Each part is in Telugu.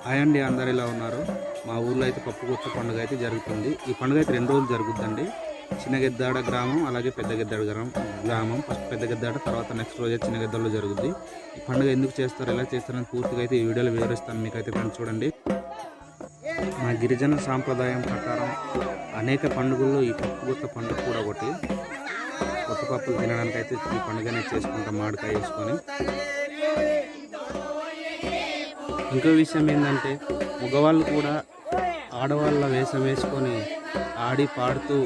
హాయ్ అండి, అందరు ఇలా ఉన్నారు. మా ఊర్లో అయితే పప్పుగుత్త పండుగ అయితే జరుగుతుంది. ఈ పండుగ అయితే 2 రోజులు జరుగుతుందండి. చిన్నగెద్దాడ గ్రామం అలాగే పెద్దగెద్దాడ గ్రామం. ఫస్ట్ పెద్దగెద్దాడ, తర్వాత నెక్స్ట్ రోజు చిన్నగెద్దాడలో జరుగుద్ది. ఈ పండుగ ఎందుకు చేస్తారు, ఎలా చేస్తారని పూర్తిగా అయితే ఈ వీడియోలో వివరిస్తాను మీకైతే. ఫ్రెండ్స్ చూడండి, మా గిరిజన సాంప్రదాయం ప్రకారం అనేక పండుగల్లో ఈ పప్పుగుత్త పండుగ కూడా ఒకటి. కొత్త పప్పులు తినడానికి అయితే ఈ పండుగనే చేసుకుంటాం, మామిడికాయ వేసుకొని. ఇంకో విషయం ఏంటంటే, మగవాళ్ళు కూడా ఆడవాళ్ళ వేషం వేసుకొని ఆడి పాడుతూ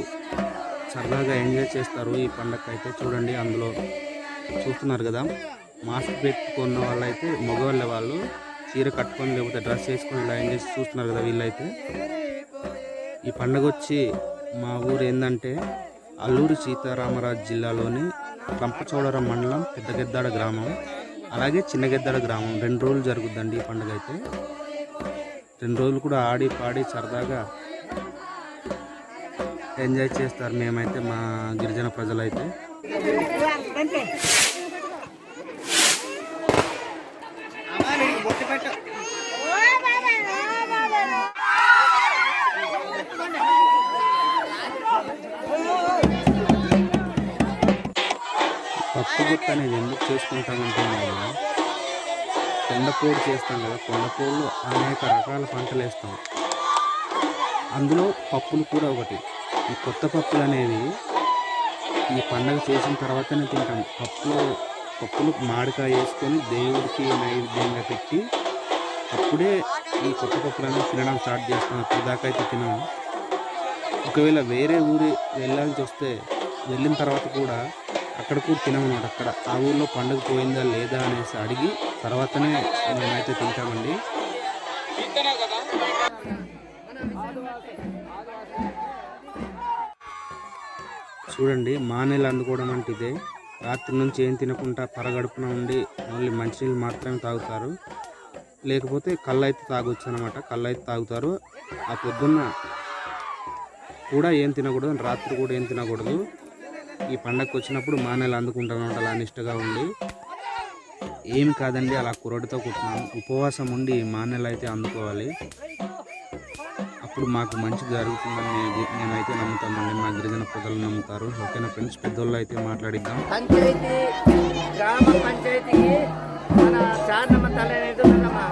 సరదాగా ఎంజాయ్ చేస్తారు ఈ పండగ అయితే. చూడండి, అందులో చూస్తున్నారు కదా, మాస్క్ పెట్టుకున్న వాళ్ళైతే మగవాళ్ళ వాళ్ళు చీర కట్టుకొని లేకపోతే డ్రెస్ వేసుకొని ఇలా ఎంజాయ్ చేసి చూస్తున్నారు కదా వీళ్ళైతే. ఈ పండగ వచ్చి మా ఊరు ఏంటంటే అల్లూరి సీతారామరాజు జిల్లాలోని రంపచోడవరం మండలం పెద్దగెద్దాడ గ్రామం అలాగే చిన్నగెద్దాడ గ్రామం. 2 రోజులు జరుగుద్దండి ఈ పండుగ అయితే. 2 రోజులు కూడా ఆడి పాడి సరదాగా ఎంజాయ్ చేస్తారు మేమైతే, మా గిరిజన ప్రజలైతే. పప్పుగుత్త అనేది ఎందుకు చేసుకుంటామంటే, మేము కొండపోడు చేస్తాం కదా, కొండపోడులో అనేక రకాల పంటలు వేస్తాం. అందులో పప్పులు కూడా ఒకటి. ఈ కొత్త పప్పులు అనేవి ఈ పండగ చేసిన తర్వాతనే తింటాం. పప్పులు మామిడికాయ వేసుకొని దేవుడికి నైవేద్యంగా పెట్టి అప్పుడే ఈ కొత్త పప్పులు అనేవి తినడం స్టార్ట్ చేస్తాం. అప్పుడు దాకా అయితే తినము. ఒకవేళ వేరే ఊరి వెళ్ళాల్సి వస్తే వెళ్ళిన తర్వాత కూడా అక్కడ కూడా తినమన్నమాట. అక్కడ ఆ ఊళ్ళో పండుగ పోయిందా లేదా అనేసి అడిగి తర్వాతనే మేమైతే తింటామండి. చూడండి, మానేలు అందుకోవడం అంటే ఇదే. రాత్రి నుంచి ఏం తినకుండా పరగడుపున ఉండి ఓన్లీ మంచినీళ్ళు మాత్రమే తాగుతారు. లేకపోతే కళ్ళు అయితే తాగొచ్చు అనమాట. కళ్ళు అయితే తాగుతారు. ఆ పొద్దున్న కూడా ఏం తినకూడదు, రాత్రి కూడా ఏం తినకూడదు. ఈ పండగకు వచ్చినప్పుడు మానేలు అందుకుంటాను అలా నిష్టగా ఉండి. ఏం కాదండి, అలా కురడితో కుట్టినాము. ఉపవాసం ఉండి మానేలు అయితే అందుకోవాలి. అప్పుడు మాకు మంచి జరుగుతుందని మేమైతే నమ్ముతామండి. మా గిరిజన ప్రజలు నమ్ముతారు. ఓకేనా ఫ్రెండ్స్, పెద్దోళ్ళు అయితే మాట్లాడిద్దాం. పంచాయతీ గ్రామ పంచాయతీకి మన చార్నమ్మ తల్లి అనేది ఉందమ్మా.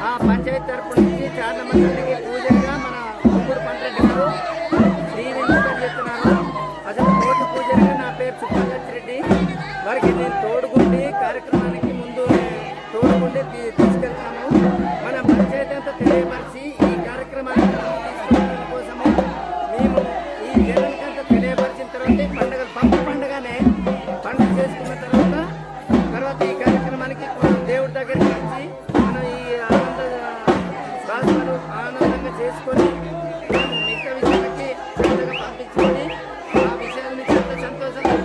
ఆ పంచాయతీ తరపు నుంచి చార్నమ్మ తల్లికి పూజగా మన ముగ్గురు పంచాయతీ గారు శ్రీనివాసం చెప్తున్నారు. అసలు కోటి పూజగా నా పేరు సుబ్బలక్ష్మిరెడ్డి. వారికి నేను తోడుగుండి కార్యక్రమానికి ముందు తోడుగుండి తీసుకెళ్తాను. మన పంచాయతీ అంతా తెలియపరిచి ఈ కార్యక్రమాన్ని తీసుకోవడం కోసము మేము ఈ జనానికంతా తెలియపరిచిన తర్వాత పండుగ పండుగనే పండుగ చేసుకున్న తర్వాత ఈ కార్యక్రమానికి దేవుడి దగ్గరికి వచ్చి మనం ఈ ఆనందంగా చేసుకొని మిగతా విషయాలకి పంపించుకొని ఆ విషయాన్ని చాలా సంతోషంగా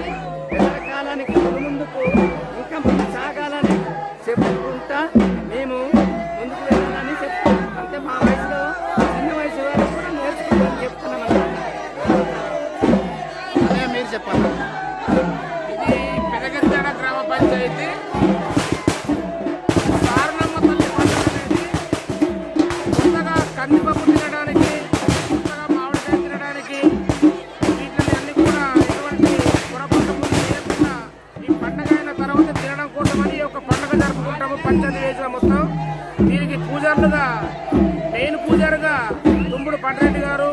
కాలానికి ముందుకు ఇంకా ముందు సాగాలని చెప్పుకుంటా మేము ముందుకు వెళ్ళాలని చెప్తాం. అంటే మా వయసులో చిన్న వయసు వారు కూడా నేర్చుకోవాలని చెప్తున్నాం అన్నమాట. అదే మీరు చెప్పాలి. ఇది పెదగెద్దాడ గ్రామ పంచాయతీ సారనమ్మ తల్లి పండుగ అనేది కొత్తగా కందిపప్పు తినడానికి, కొత్తగా మామిడికాయ తినడానికి, వీటిని అన్ని కూడా ఎటువంటి పొరపాటు లేకుండా ఈ పండుగ అయిన తర్వాత తినడం కోసమని ఒక పండుగ జరుపుకుంటాము పంచాయతీ వేసిన మొత్తం. దీనికి పూజారులుగా మెయిన్ పూజారుగా తుమ్ముడు పంటరెడ్డి గారు,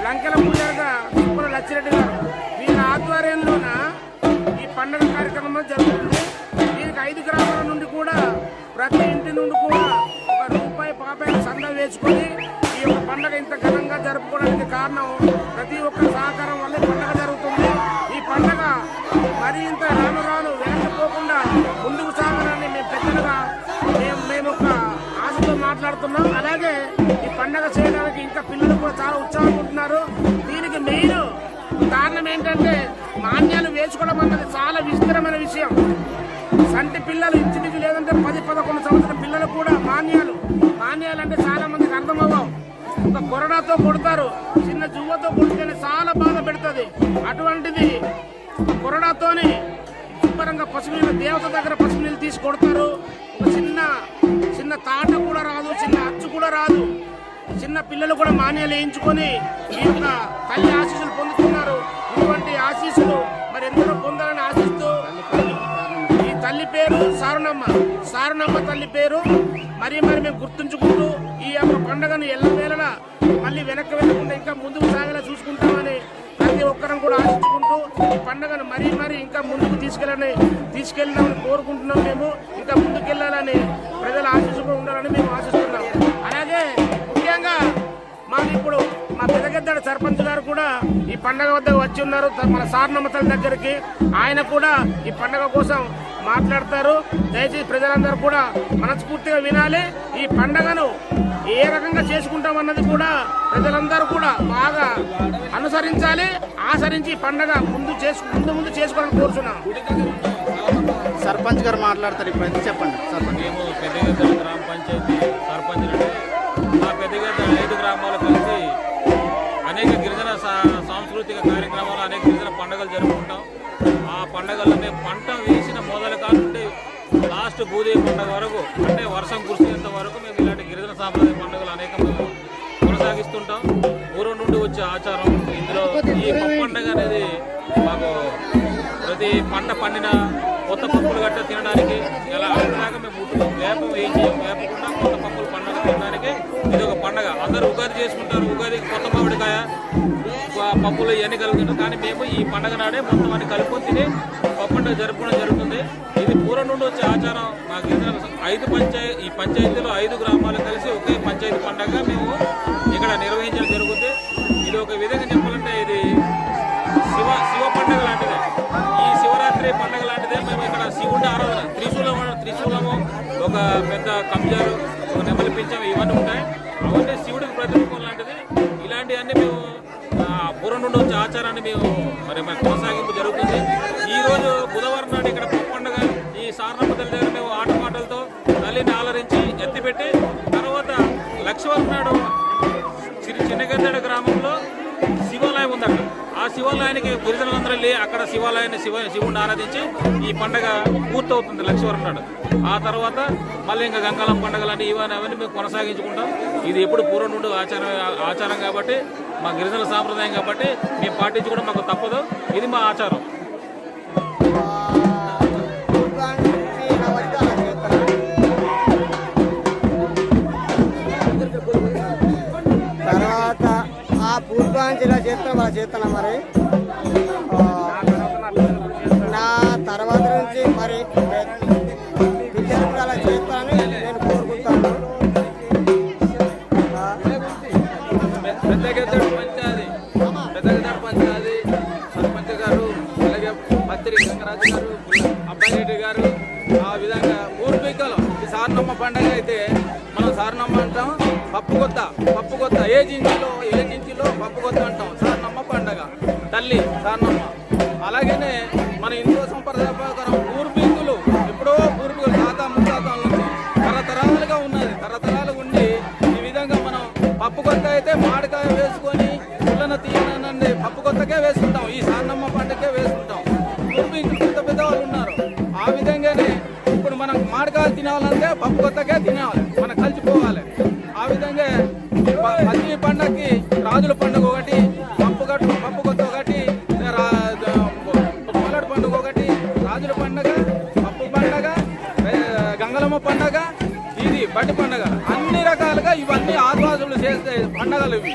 లంకెల పూజారుగా తిప్పుల లచ్చిరెడ్డి గారు, వీళ్ళ ఆధ్వర్యంలోన ఈ పండుగ కార్యక్రమం జరుగుతుంది. దీనికి 5 గ్రామాల నుండి కూడా ప్రతి ఇంటి నుండి కూడా ₹1 సందా వేసుకొని ఈ యొక్క పండుగ ఇంత ఘనంగా జరుపుకోవడానికి కారణం ప్రతి ఒక్క సహకారం వల్ల పండుగ జరుగుతుంది. ఈ పండుగ మరి ఇంత రాను రాను వెనకపోకుండా ముందుకు సాగాలని మేము పెద్దలుగా మేము ఒక ఆశతో మాట్లాడుతున్నాం. అలాగే ఈ పండుగ చేయడానికి ఇంకా పిల్లలు కూడా చాలా ఉత్సాహంగా ఉంటున్నారు. దీనికి మెయిన్ కారణం ఏంటంటే, మాన్యాలు వేసుకోవడం అన్నది చాలా విస్తరమైన విషయం. సంటి పిల్లలు ఇంచుమించు లేదంటే 10-11 సంవత్సరాల పిల్లలు కూడా మాన్యాలు అంటే చాలా మందికి అర్థం అవ్వవు. ఒక కొరడాతో కొడతారు, చిన్న జువ్వతో కొడితేనే చాలా బాధ పెడుతుంది. అటువంటిది కొరడాతోని శుభ్రంగా పసుపు నీళ్ళు, దేవత దగ్గర పసుపు నీళ్ళు తీసి కొడతారు. ఒక చిన్న చిన్న తాట కూడా రాదు, చిన్న అచ్చు కూడా రాదు. చిన్న పిల్లలు కూడా మాన్యాలు వేయించుకొని ఈ యొక్క తల్లి ఆశీస్సులు పొందుతున్నారు. ఇటువంటి ఆశీస్సులు మరి ఎందరో పొందాలని ఆశిస్తూ ఈ తల్లి పేరు సారునమ్మ తల్లి పేరు మరి మేము గుర్తుంచుకుంటూ ఈ యొక్క పండుగను ఎల్లవేళలా మళ్ళీ వెనక్కి వెళ్ళకుండా ఇంకా ముందుకు సాగేలా చూసుకుంటామని ప్రతి ఒక్కరం కూడా ఆశించుకుంటూ ఈ పండుగను మరీ ఇంకా ముందుకు తీసుకెళ్ళాలని కోరుకుంటున్నాం. మేము ఇంకా ముందుకెళ్ళాలని ప్రజల ఆశీస్సులు ఉండాలని మేము ఆశిస్తున్నాం. అలాగే ముఖ్యంగా మాకు ఇప్పుడు మా పెదగెద్దాడ సర్పంచ్ గారు కూడా ఈ పండగ వద్దకు వచ్చి ఉన్నారు. మన సారనమ్మ తల్లి దగ్గరికి ఆయన కూడా ఈ పండగ కోసం మాట్లాడతారు. దయచేసి ప్రజలందరూ కూడా మనస్ఫూర్తిగా వినాలి. ఈ పండగను ఏ రకంగా చేసుకుంటామన్నది కూడా ప్రజలందరూ కూడా బాగా అనుసరించాలి. ఆచరించి ఈ పండగ ముందు చేసుకోవాలని కోరుచున్నాం. సర్పంచ్ గారు మాట్లాడతారు. ఇప్పుడు చెప్పండి సర్పంచ్. మేము పెద్దగెద్దాడ గ్రామ పంచాయతీ సర్పంచ్ అంటే మా పెద్దగెద్దాడ 5 గ్రామాలు కలిసి అనేక గిరిజన సాంస్కృతిక కార్యక్రమాలు, అనేక గిరిజన పండుగలు జరుపుకుంటాం. ఆ పండుగల్లో మేము పంట వేసిన మొదలు కాకుండా లాస్ట్ భూదేవి పండుగ వరకు, అంటే వర్షం కురిసేంత వరకు మేము ఇలాంటి గిరిజన సాంప్రదాయ పండుగలు అనేక కొనసాగిస్తుంటాం. పూర్వం నుండి వచ్చే ఆచారం. ఇందులో ఈ పండుగ అనేది మాకు ప్రతి పంట పండిన కొత్త పప్పులు గట్ట తినడానికి ఎలా అలాగా మేము వేపం వేపకుండా కొత్త పప్పులు పండుగ తినడానికి ఇది ఒక పండుగ. అందరూ ఉగాది చేసుకుంటారు. ఉగాదికి కొత్త మామిడికాయ పప్పులు ఇవన్నీ కలుగుతుంటారు. కానీ మేము ఈ పండుగ నాడే మొత్తం అన్ని కలుపుకొని తిని పండుగ జరుపుకోవడం జరుగుతుంది. ఇది పూర్వం నుండి వచ్చే ఆచారం. మా గిరిజన ఈ పంచాయతీలో 5 గ్రామాలు కలిసి ఒకే పంచాయతీ పండుగ మేము ఇక్కడ నిర్వహించడం జరుగుతుంది. ఇది ఒక విధంగా చెప్పాలంటే ఇది శివ పండుగ లాంటిదే. ఈ శివరాత్రి పండుగ లాంటిదే. మేము ఇక్కడ శివుడి ఆరాధన, త్రిశూలము, ఒక పెద్ద కంజారు, ఒక నెమలి పింఛం ఇవన్నీ ఉంటాయి. అవన్నీ శివుడికి ప్రతిరూపం లాంటిది. ఇలాంటివన్నీ మేము పూర్వం నుండి వచ్చే ఆచారాన్ని మేము కొనసాగింపు జరుగుతుంది. ఈరోజు బుధవారం నాడు ఇక్కడ పండుగ ఈ సారనమ్మ తల్లి దగ్గర మేము ఆటపాటలతో తల్లిని ఆలరించి ఎత్తిపెట్టి తర్వాత లక్షవారం నాడు చిన్నగెద్దాడ గ్రామంలో శివాలయం ఉందంట. ఆ శివాలయానికి గిరిజనులందరూ వెళ్ళి అక్కడ శివుడిని ఆరాధించి ఈ పండుగ పూర్తవుతుంది లక్షవారం నాడు. ఆ తర్వాత మళ్ళీ ఇంకా గంగాళం పండుగలని అవన్నీ మేము కొనసాగించుకుంటాం. ఇది ఎప్పుడు పూర్వం నుండి ఆచారం కాబట్టి, మా గిరిజనుల సాంప్రదాయం కాబట్టి మేము పాటించుకోవడం మాకు తప్పదు. ఇది మా ఆచారం. తర్వాత ఆ పూర్వాంచలా చేస్తున్నా మరి నా తర్వాత నుంచి మరి పిల్లలు కూడా అలా చేస్తానని నేను కోరుకుంటాను. పెద్దగెద్దాడ పంచాయతీ సర్పంచ్ గారు, అలాగే పత్రి గంగరాజు గారు, అబ్బాయి రెడ్డి గారు, ఆ విధంగా పూర్వీకులు ఈ సారనమ్మ పండుగ అయితే మనం సారనమ్మ అంటాం. పప్పు కొత్త ఏజించిలో పప్పు కొత్త అంటాం. సారనమ్మ పండుగ తల్లి సారనమ్మ. అలాగనే మన హిందూ సంప్రదాయ ప్రకారం పూర్వీకులు తాత ముత్తాతల నుంచి తరతరాలుగా ఉన్నది. తరతరాలుగా ఉండి ఈ విధంగా మనం పప్పు కొత్త అయితే మామిడికాయ వేసుకొని పుల్లన తీయనండి పప్పు కొత్తకే వేసుకుంటాం. ఈ సారనమ్మ పండుగకే వేసుకుంటాం. పూర్వీకులు పెద్ద వాళ్ళు ఉన్నారు. ఆ విధంగానే ఇప్పుడు మనం మామిడికాయలు తినాలంటే పప్పు కొత్తకే తినాలి, మనం కలిసిపోవాలి. ఆ విధంగా ప్రతి పండగకి రాజుల పండుగ ఒకటి, పప్పు కొత్త ఒకటి, కోలాడు పండుగ ఒకటి, రాజుల పండుగ, పప్పు పండుగ, గంగలమ్మ పండుగ, ఇది బట్టి పండుగ. అన్ని రకాలుగా ఇవన్నీ ఆదివాసులు చేసే పండుగలు ఇవి,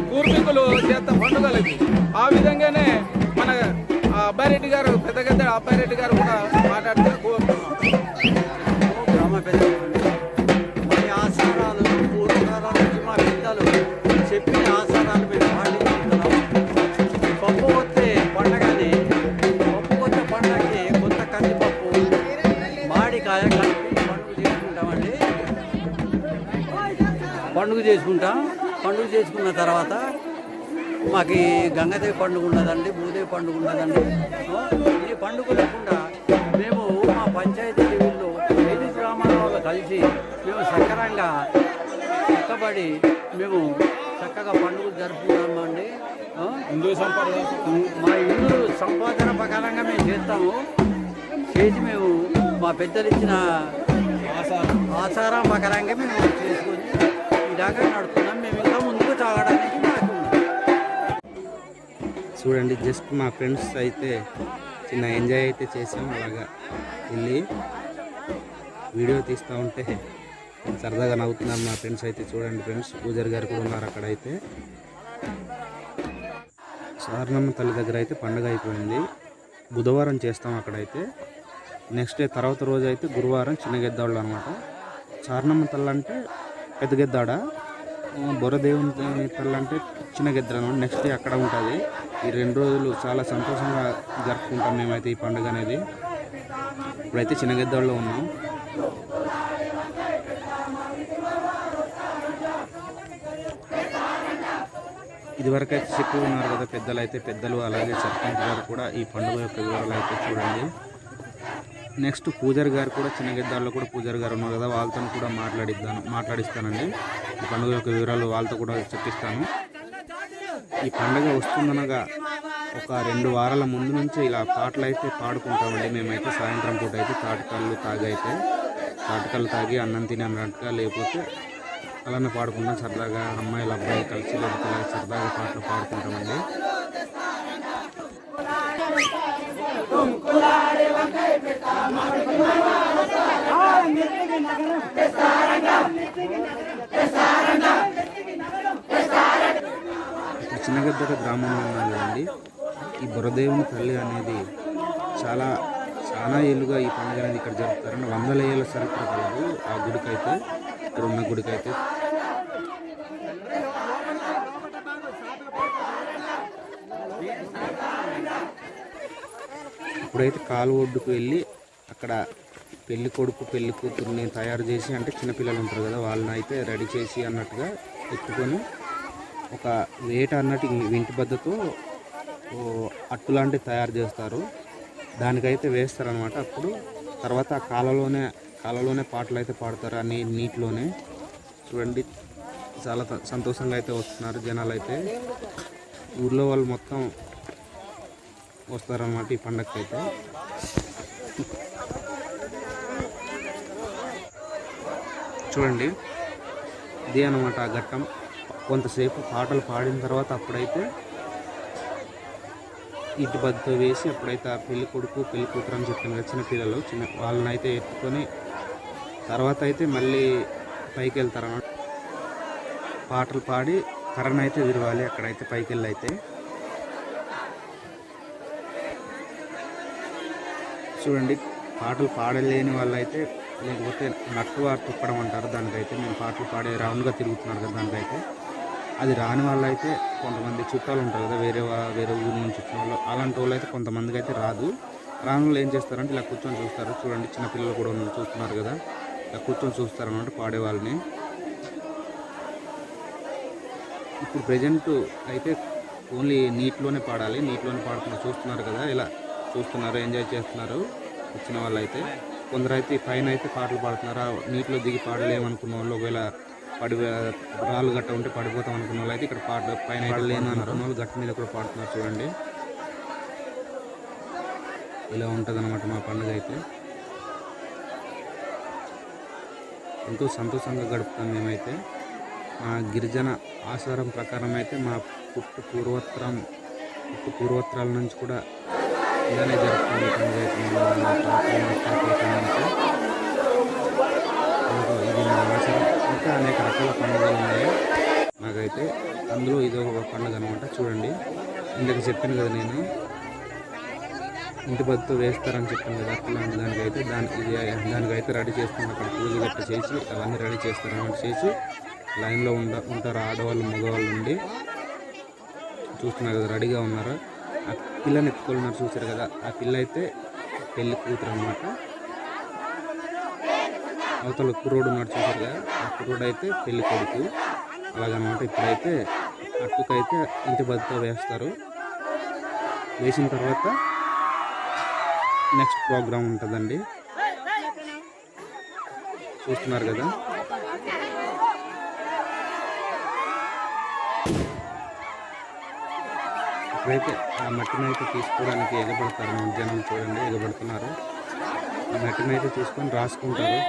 పూర్వీకులు చేసే పండుగలు ఇవి. ఆ విధంగానే మన అబ్బాయిరెడ్డి గారు పెద్దగెద్దాడ అబ్బాయిరెడ్డి గారు కూడా మాట్లాడితే కోరుతున్నాం. గ్రామ పెద్దలు ఆచారాలు పూర్వకాలం నుంచి మా పెద్దలు చెప్పిన ఆచారాలు మేము పాటించుకుంటున్నాం. పప్పు కొత్త పండగని పండగకి కొత్త కందిపప్పు మామిడికాయ కలిపి పండుగ చేసుకున్న తర్వాత మాకు గంగదేవి పండుగ ఉన్నదండి, భూదేవి పండుగ ఉన్నదండి. ఈ పండుగ లేకుండా మేము మా పంచాయతీ లెవెల్లో 5 గ్రామాల వాళ్ళు కలిసి మేము సక్రమంగా చక్కబడి మేము చక్కగా పండుగలు జరుపుకుంటామండి. మా హిందూ సంపాదన ప్రకారంగా మేము చేస్తాము. చేసి మేము మా పెద్దలు ఇచ్చిన ఆచారం ప్రకారంగా మేము చేసుకొని ఇలాగా నడుపుతున్నాం. మేము ఇంకా ముందుకు సాగడానికి మాకు చూడండి, జస్ట్ మా ఫ్రెండ్స్ అయితే చిన్న ఎంజాయ్ అయితే చేసాం. అలాగా వెళ్ళి వీడియో తీస్తూ ఉంటే సరదాగా నవ్వుతున్నారు మా ఫ్రెండ్స్ అయితే. చూడండి ఫ్రెండ్స్, పూజారి గారు కూడా ఉన్నారు అక్కడైతే. సారనమ్మ తల్లి దగ్గర అయితే పండుగ అయిపోయింది. బుధవారం చేస్తాం అక్కడైతే. నెక్స్ట్ డే తర్వాత రోజు అయితే గురువారం చిన్న గెద్దాళ్ళు అనమాట. సారనమ్మ తల్లి అంటే పెద్ద గెద్దాడ, బొరదేవుని తల్లి అంటే చిన్న గెద్ద అనమాట. నెక్స్ట్ డే అక్కడ ఉంటుంది. ఈ 2 రోజులు చాలా సంతోషంగా జరుపుకుంటాం మేమైతే ఈ పండుగ అనేది. ఇప్పుడైతే చిన్న గెద్దాళ్ళలో ఉన్నాం. ఇదివరకు అయితే చెప్పి ఉన్నారు కదా పెద్దలు అయితే, పెద్దలు అలాగే సర్పంచ్ గారు కూడా ఈ పండుగ యొక్క వివరాలు అయితే చూడండి. నెక్స్ట్ పూజారి గారు కూడా చిన్న గెద్దాల్లో కూడా పూజారి గారు ఉన్నారు కదా, వాళ్ళతో కూడా మాట్లాడిస్తానండి. ఈ పండుగ యొక్క వివరాలు వాళ్ళతో కూడా చెప్పిస్తాను. ఈ పండుగ వస్తుందనగా ఒక 2 వారాల ముందు నుంచి ఇలా పాటలు అయితే పాడుకుంటామండి మేమైతే. సాయంత్రం పూట అయితే తాటికల్లు తాగి అన్నం తిని అన్నట్టుగా, లేకపోతే అలానే పాడుకుంటాం సరదాగా. అమ్మాయిలు అబ్బాయిలు కలిసి లేకపోతే సరదాగా పాటలు పాడుకుంటామండి. ఇప్పుడు చిన్నగద్దక గ్రామంలో ఉన్నాం కదండి. ఈ బొరదేవుని తల్లి అనేది చాలా ఏళ్ళుగా ఈ పండుగ అనేది ఇక్కడ జరుపుతారండి. 100 ఏళ్ళ చరిత్ర కలదు ఆ గుడికైతే, ఇక్కడ ఉన్న గుడికైతే. ఇప్పుడైతే కాలు ఒడ్డుకు వెళ్ళి అక్కడ పెళ్లి కొడుకు పెళ్లి కూతురుని తయారు చేసి, అంటే చిన్నపిల్లలు ఉంటారు కదా వాళ్ళని అయితే రెడీ చేసి అన్నట్టుగా ఎత్తుకొని ఒక వేట అన్నట్టు ఇంటి బద్దతో అట్టు లాంటివి తయారు చేస్తారు. దానికైతే వేస్తారనమాట. అప్పుడు తర్వాత ఆ కాలలోనే పాటలు అయితే పాడతారు ఆ నీటిలోనే. చూడండి, చాలా సంతోషంగా అయితే వస్తున్నారు జనాలు అయితే. ఊర్లో వాళ్ళు మొత్తం వస్తారన్నమాట ఈ పండగకి అయితే. చూడండి, ఇదే అన్నమాట ఆ ఘట్టం. కొంతసేపు పాటలు పాడిన తర్వాత అప్పుడైతే ఇటు బద్దతో వేసి అప్పుడైతే ఆ పెళ్లి కొడుకు పెళ్లి కూతురు అని చెప్పిన కదా చిన్నపిల్లలు, వాళ్ళని అయితే ఎత్తుకొని తర్వాత అయితే మళ్ళీ పైకి వెళ్తారన్నమాట. పాటలు పాడి కర్రను అయితే విరవాలి అక్కడైతే పైకి వెళ్ళి అయితే. చూడండి, పాటలు పాడలేని వాళ్ళైతే, లేకపోతే నట్టు వారు తొక్కడం అంటారు దానికైతే. మేము పాటలు పాడే రౌండ్గా తిరుగుతున్నారు కదా దానికైతే. అది రాని వాళ్ళైతే కొంతమంది చుట్టాలు ఉంటారు కదా, వేరే ఊరు నుంచి వచ్చిన వాళ్ళు, అలాంటి వాళ్ళు అయితే కొంతమందికి అయితే రాదు. రాని వాళ్ళు ఏం చేస్తారంటే ఇలా కూర్చొని చూస్తారు. చూడండి, చిన్నపిల్లలు కూడా చూస్తున్నారు కదా, ఇలా కూర్చొని చూస్తారు అన్నమాట పాడేవాళ్ళని. ఇప్పుడు ప్రజెంట్ అయితే ఓన్లీ నీటిలోనే పాడాలి, నీటిలోనే పాడుతున్నారు. చూస్తున్నారు కదా, ఇలా చూస్తున్నారు, ఎంజాయ్ చేస్తున్నారు వచ్చిన వాళ్ళు అయితే. కొందరు అయితే పైన అయితే పాటలు పాడుతున్నారు. నీటిలో దిగి పాడలేమనుకున్న వాళ్ళు, ఒకవేళ రాళ్ళు గట్ట ఉంటే పడిపోతాం అనుకున్న వాళ్ళు అయితే ఇక్కడ పైన లేను అనుకున్న వాళ్ళు గట్ట మీద కూడా పాడుతున్నారు. చూడండి, ఇలా ఉంటుంది అన్నమాట మా పండుగ అయితే. ఎంతో సంతోషంగా గడుపుతాం మేమైతే. మా గిరిజన ఆచారం ప్రకారం అయితే మా పూర్వత్రాల నుంచి కూడా ఇలానే జరుపుతుంది పండుగ అయితే. ఇది మా ఆచారం. ఇంకా అనేక రకాల పండుగలు ఉన్నాయి నాకైతే. అందులో ఇది ఒక పండుగ అనమాట. చూడండి, ఇందాక చెప్పాను కదా నేను, ఇంటి బద్దతో వేస్తారని చెప్పాను కదా, అట్లాంటి దానికైతే రెడీ చేస్తున్నారు. అక్కడ పూజ గట్ట చేసి అవన్నీ రెడీ చేస్తారు అన్నమాట. చేసి లైన్లో ఉంటారు ఆడవాళ్ళు మగవాళ్ళు ఉండి చూస్తున్నారు కదా, రెడీగా ఉన్నారు. ఆ పిల్లని ఎత్తుకోన్నారు చూసారు కదా, ఆ పిల్ల అయితే పెళ్లి కూతురు అనమాట. అవతల కుర్రోడు ఉన్నాడు చూసారు కదా, ఆ కుర్రోడు అయితే పెళ్లి కొడుకు అలాగనమాట. ఇప్పుడైతే అట్టుకైతే ఇంటి బద్దతో వేస్తారు. వేసిన తర్వాత నెక్స్ట్ ప్రోగ్రాం ఉంటుందండి, చూస్తున్నారు కదా. ఇప్పుడైతే ఆ మట్టిని అయితే తీసుకోవడానికి ఎగబడతారు జనం. చూడండి, ఎగబడుతున్నారు. ఆ మట్టిని అయితే తీసుకొని రాసుకుంటారు.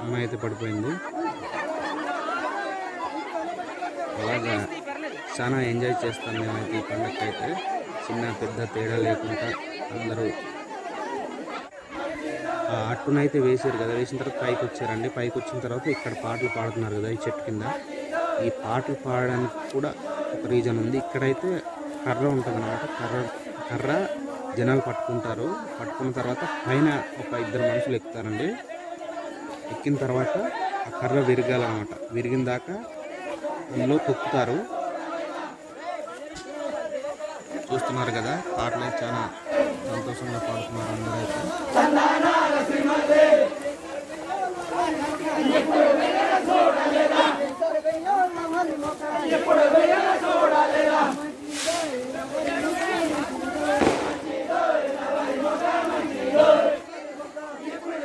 అమ్మాయి అయితే పడిపోయింది. అలాగా చాలా ఎంజాయ్ చేస్తాను నేనైతే ఈ పండుగకి అయితే. చిన్న పెద్ద తేడా లేకుండా అందరూ ఆ అట్టునైతే వేసారు కదా, వేసిన తర్వాత పైకి వచ్చారండి. పైకి వచ్చిన తర్వాత ఇక్కడ పాటలు పాడుతున్నారు కదా ఈ చెట్టు కింద. ఈ పాటలు పాడడానికి కూడా ఒక రీజన్ ఉంది. ఇక్కడైతే కర్ర ఉంటుంది అన్నమాట. కర్ర జనాలు పట్టుకుంటారు. పట్టుకున్న తర్వాత పైన ఒక 2 మనుషులు ఎక్కుతారండి. ఎక్కిన తర్వాత ఆ కర్ర విరగాలన్నమాట. విరిగిన దాకా అందులో తొక్కుతారు. చూస్తున్నారు కదా, పాటలు అయితే చాలా సంతోషంగా పాడుతున్నారు అందరూ అయితే.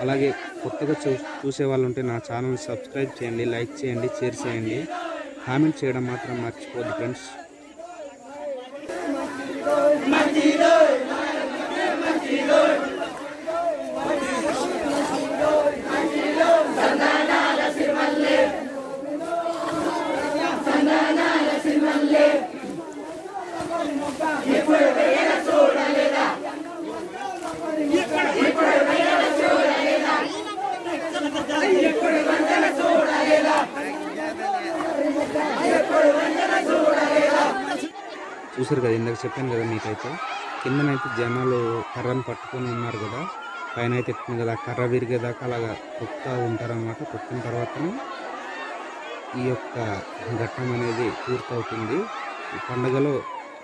అలాగే కొత్తగా చూసే వాళ్ళు ఉంటే నా ఛానల్ సబ్స్క్రైబ్ చేయండి, లైక్ చేయండి, షేర్ చేయండి, కామెంట్ చేయడం మాత్రం మర్చిపోద్దు ఫ్రెండ్స్. చూసారు కదా, ఇందాక చెప్పాను కదా మీకైతే, కిందనైతే జనాలు కర్రను పట్టుకొని ఉన్నారు కదా, పైన అయితే ఎక్కింది కదా, కర్ర విరిగేదాకా అలాగా తొక్కుతూ ఉంటారన్నమాట. తొక్కిన తర్వాతనే ఈ యొక్క ఘట్టం అనేది పూర్తవుతుంది. ఈ పండుగలో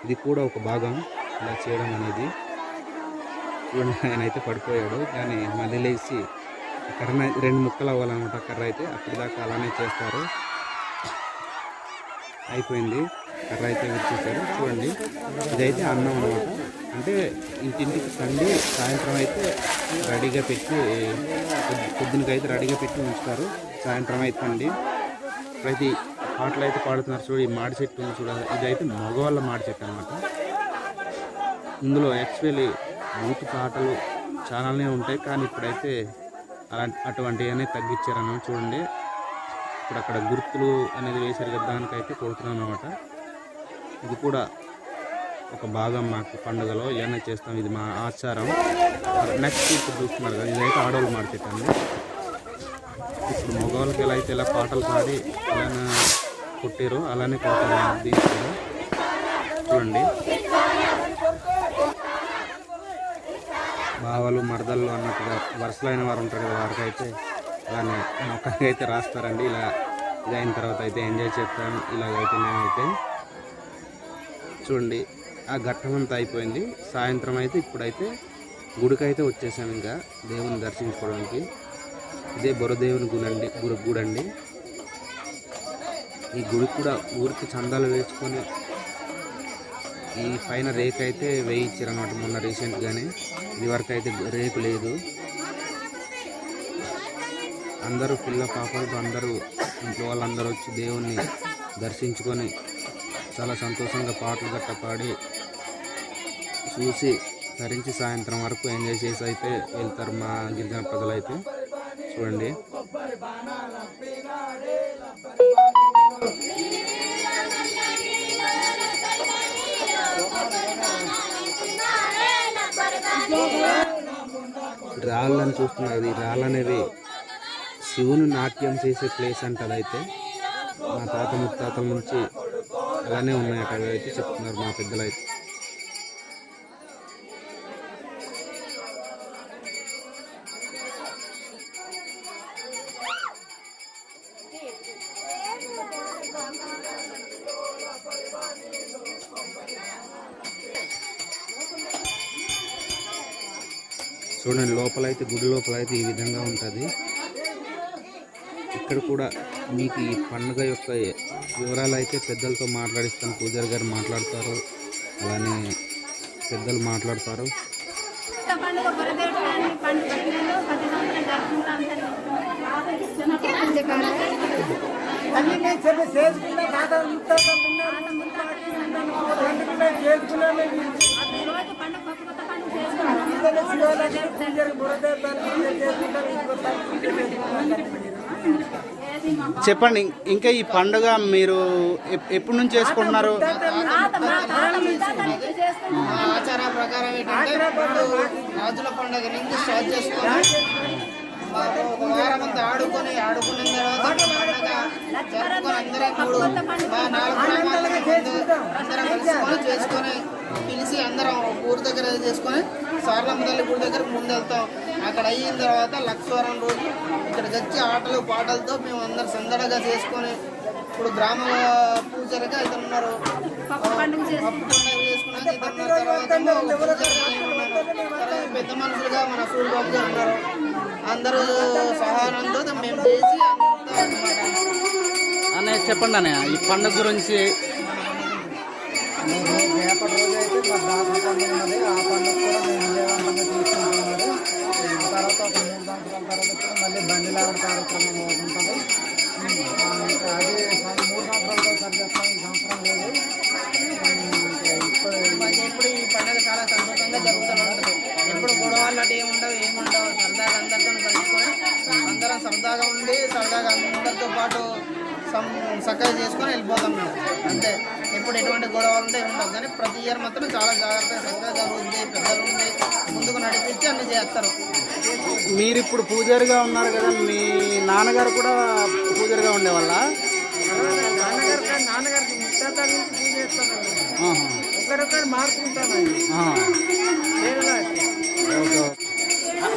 ఇది కూడా ఒక భాగం, ఇలా చేయడం అనేది. చూడండి, ఆయన అయితే పడిపోయాడు, కానీ మళ్ళీ లేచి కర్ర 2 ముక్కలు అవ్వాలన్నమాట. కర్ర అయితే అప్పటిదాకా అలానే చేస్తారు. అయిపోయింది, కర్ర అయితే విరిచేశారు. చూడండి, ఇదైతే అన్నం అనమాట. అంటే ఇంటింటికి సండి సాయంత్రం అయితే రెడీగా పెట్టి, పొద్దునకైతే రెడీగా పెట్టి ఉంచుతారు. సాయంత్రం అయితే అండి ప్రతి పాటలు అయితే పాడుతున్నారు. చూడు, ఈ మాడి చెట్టు ఉంది చూడాలి, ఇదైతే మగవాళ్ళ మాడి చెట్టు అనమాట. ఇందులో యాక్చువల్లీ బూతు పాటలు చాలానే ఉంటాయి, కానీ ఇప్పుడైతే అటువంటివన్నీ తగ్గించారన్నమాట. చూడండి, ఇప్పుడు అక్కడ గుర్తులు అనేది వేశారు కదా, దానికైతే కొడుతున్నాను అనమాట. ఇది కూడా ఒక భాగం మాకు పండుగలో ఏమైనా చేస్తాం, ఇది మా ఆచారం. నెక్స్ట్ ఇప్పుడు చూస్తున్నారు కదా, ఇదైతే ఆడవాళ్ళు మార్కెట్. ఇప్పుడు మగవాళ్ళకి ఎలా అయితే ఇలా పాటలు పాడి ఎలా కొట్టారో అలానే కొడతారు దీన్ని కూడా. చూడండి, బావలు మరదళ్ళు అన్నట్టుగా వరుసలో అయిన వారు ఉంటారు కదా, వారికి అయితే అలానే మొక్కకి అయితే రాస్తారండి. ఇలా ఇదైన తర్వాత అయితే ఎంజాయ్ చేస్తాం. ఇలాగైతే మేమైతే చూడండి, ఆ ఘట్టం అంతా అయిపోయింది. సాయంత్రం అయితే ఇప్పుడైతే గుడికి అయితే వచ్చేసాం, ఇంకా దేవుని దర్శించుకోవడానికి. ఇదే బొరదేవుని గుడండి. ఈ గుడికి కూడా ఊరికి చందాలు వేసుకొని ఈ పైన రేకు అయితే వేయించారనమాట మొన్న రీసెంట్గానే. ఇది వరకు అయితే రేకు లేదు. అందరూ పిల్ల పాపలతో అందరూ ఇంట్లో వాళ్ళందరూ వచ్చి దేవుణ్ణి దర్శించుకొని చాలా సంతోషంగా పాటలు గట్ట పాడి చూసి ధరించి సాయంత్రం వరకు ఎంజాయ్ చేసి అయితే వెళ్తారు మా గిరిజన ప్రజలు అయితే. చూడండి, రాళ్ళని చూస్తున్నారు. ఈ రాళ్ళు అనేవి శివుని నాట్యం చేసే ప్లేస్ అంటే అదైతే మా తాత ముత్తాతల నుంచి అలానే ఉన్నాయట, అవి అయితే చెప్తున్నారు మా పెద్దలు అయితే. చూడండి, లోపలైతే గుడి లోపలైతే ఈ విధంగా ఉంటుంది. ఇక్కడ కూడా మీకు ఈ పండుగ యొక్క వివరాలు అయితే పెద్దలతో మాట్లాడిస్తాను. పూజారి గారు మాట్లాడతారు, అలానే పెద్దలు మాట్లాడతారు. చెప్పండి, ఇంకా ఈ పండుగ మీరు ఎప్పటి నుంచి చేసుకుంటున్నారు? ఆచార ప్రకారం ఏంటంటే రాజుల పండుగ నుంచి స్టార్ట్ చేసుకొని ఒక వారం అంతా ఆడుకున్న తర్వాత పండుగ జరుపుకొని అందరం 4 గ్రామాల ముందు అందరం కలుసుకొని చేసుకొని పిలిచి అందరం ఊరి దగ్గర చేసుకొని సారలమ్మ తల్లి గుడి దగ్గరకు ముందు వెళ్తాం. అక్కడ అయిన తర్వాత లక్షవరం రోజు ఇక్కడికి వచ్చి ఆటలు పాటలతో మేము అందరం సందడిగా చేసుకొని ఇప్పుడు గ్రామ పూజలుగా ఇద్దరు ఉన్నారు. పప్పు పండుగ చేసుకున్నాక ఇద్దరు తర్వాత పెద్ద మనుషులుగా మన సూర్య బాబు గారు ఉన్నారు. అందరూ సహాయంతో మేము చేసి అంతా అన్నమాట. అన్నయ్య చెప్పండి అన్నయ్య, ఈ పండుగ గురించి. రేపటి రోజు అయితే మా దాసరి పండుగ ఉన్నది. ఆ పండుగ కూడా మేము విజయవంతంగా తీసుకుంటున్నారు. తర్వాత ఒక 3 సంవత్సరాల తర్వాత కూడా మళ్ళీ బండిలాగడ కార్యక్రమం ఉంటుంది. అది 3 సంవత్సరాలతో ఒకసారి చేస్తాం. ఈ సంవత్సరం లేదు. ఎప్పుడు ఈ పండుగ చాలా సంతోషంగా జరుగుతూ ఉంటుంది. ఎప్పుడు గొడవలు అటు ఏముండవు సరదాగా అందరితో కలుసుకొని అందరం సరదాగా ఉండి సరదాగా అందరితో పాటు చక్కగా చేసుకొని వెళ్ళిపోతాం మేము. అంతే, ఎప్పుడు ఎటువంటి గొడవలు ఉంటే ఉండవు. కానీ ప్రతి ఇయర్ మాత్రం చాలా జాగ్రత్తగా చక్కగా జరుగుతుంది. పెద్దలు ఉండి ముందుకు నడిపించి అన్ని చేస్తారు. మీరు ఇప్పుడు పూజారిగా ఉన్నారు కదా, మీ నాన్నగారు కూడా పూజారిగా ఉండేవాళ్ళ? నాన్నగారికి ముత్తాతల నుంచి పూజ చేస్తానండి. ఒకరొకరు మార్చుకుంటానండి.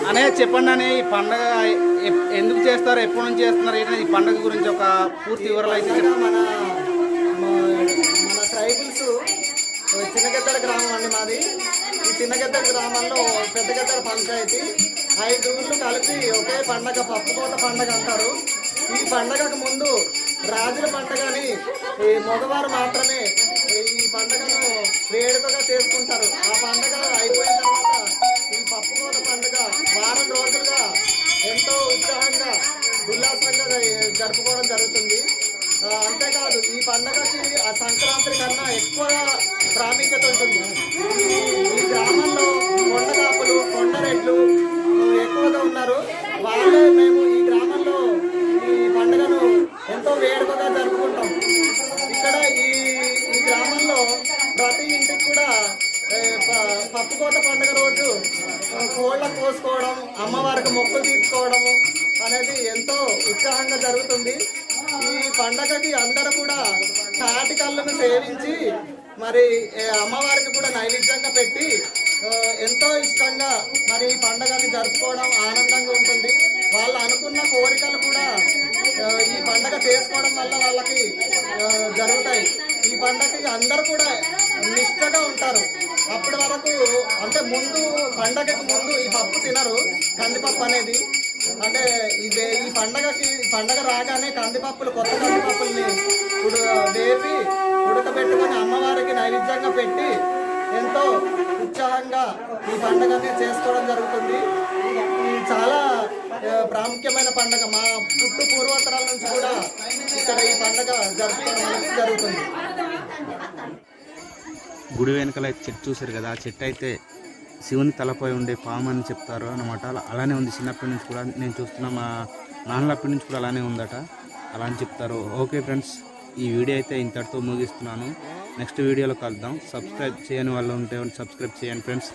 అనే చెప్పండి అనే, ఈ పండుగ ఎందుకు చేస్తారు, ఎప్పటి నుంచి చేస్తున్నారు, ఏంటంటే ఈ పండుగ గురించి ఒక పూర్తి వివరాలు అయితే మన ట్రైబల్స్ చిన్నగెద్దల గ్రామం అండి మాది. ఈ చిన్నగెద్దల గ్రామంలో పెద్దగెద్దల పంచాయతీ 5 ఊళ్ళు కలిపి ఒకే పండగ పప్పుకోత పండగ అంటారు. ఈ పండగకు ముందు రాజుల పండగని ఈ మగవారు మాత్రమే ఈ పండగను వేడుకగా చేసుకుంటారు. ఆ పండగ అయిపోయిన తర్వాత ఈ పప్పుకోత పండుగ వారం రోజులుగా ఎంతో ఉత్సాహంగా ఉల్లాసంగా జరుపుకోవడం జరుగుతుంది. అంతేకాదు ఈ పండగకి ఆ సంక్రాంతి కన్నా ఎక్కువగా ప్రాముఖ్యత ఉంటుంది. ఈ గ్రామంలో కొండగాపులు కొండరెడ్లు ఎక్కువగా ఉన్నారు. వాళ్ళే మేము ఈ గ్రామంలో ఈ పండుగను ఎంతో వేడుకగా జరుపుకుంటాం. ఇక్కడ ఈ గ్రామంలో ప్రతి ఇంటికి కూడా పప్పుకోత పండుగ రోజు కోళ్ళ కోసుకోవడం, అమ్మవారికి మొక్కులు తీర్చుకోవడము అనేది ఎంతో ఉత్సాహంగా జరుగుతుంది. ఈ పండగకి అందరూ కూడా తాటి కళ్ళను సేవించి మరి అమ్మవారికి కూడా నైవేద్యంగా పెట్టి ఎంతో ఇష్టంగా మరి ఈ పండగని జరుపుకోవడం ఆనందంగా ఉంటుంది. వాళ్ళు అనుకున్న కోరికలు కూడా ఈ పండగ చేసుకోవడం వల్ల వాళ్ళకి జరుగుతాయి. ఈ పండగకి అందరూ కూడా నిష్టగా ఉంటారు. అప్పటి వరకు అంటే ముందు పండగకి ముందు ఈ పప్పు తినరు, కందిపప్పు అనేది. అంటే ఈ పండగ రాగానే కందిపప్పులు, కొత్త కందిపప్పుల్ని వేపి ఉడకబెట్టుకొని అమ్మవారికి నైవేద్యంగా పెట్టి ఎంతో ఉత్సాహంగా ఈ పండుగని చేసుకోవడం జరుగుతుంది. ఇది చాలా ప్రాముఖ్యమైన పండుగ. మా పూర్వతరాల నుంచి కూడా ఇక్కడ ఈ పండుగ జరుపుకోవడం అనేది జరుగుతుంది. గుడి వెనకాల చెట్టు చూసారు కదా, ఆ చెట్టు అయితే శివుని తలపై ఉండే పాము అని చెప్తారు అన్నమాట. అలానే ఉంది. చిన్నప్పటి నుంచి కూడా నేను చూస్తున్నా, మా నాన్నలప్పటి నుంచి కూడా అలానే ఉందట, అలా అని చెప్తారు. ఓకే ఫ్రెండ్స్, ఈ వీడియో అయితే ఇంతటితో ముగిస్తున్నాను. నెక్స్ట్ వీడియోలో కలుద్దాం. సబ్స్క్రైబ్ చేయని వాళ్ళు ఉంటే సబ్స్క్రైబ్ చేయండి ఫ్రెండ్స్.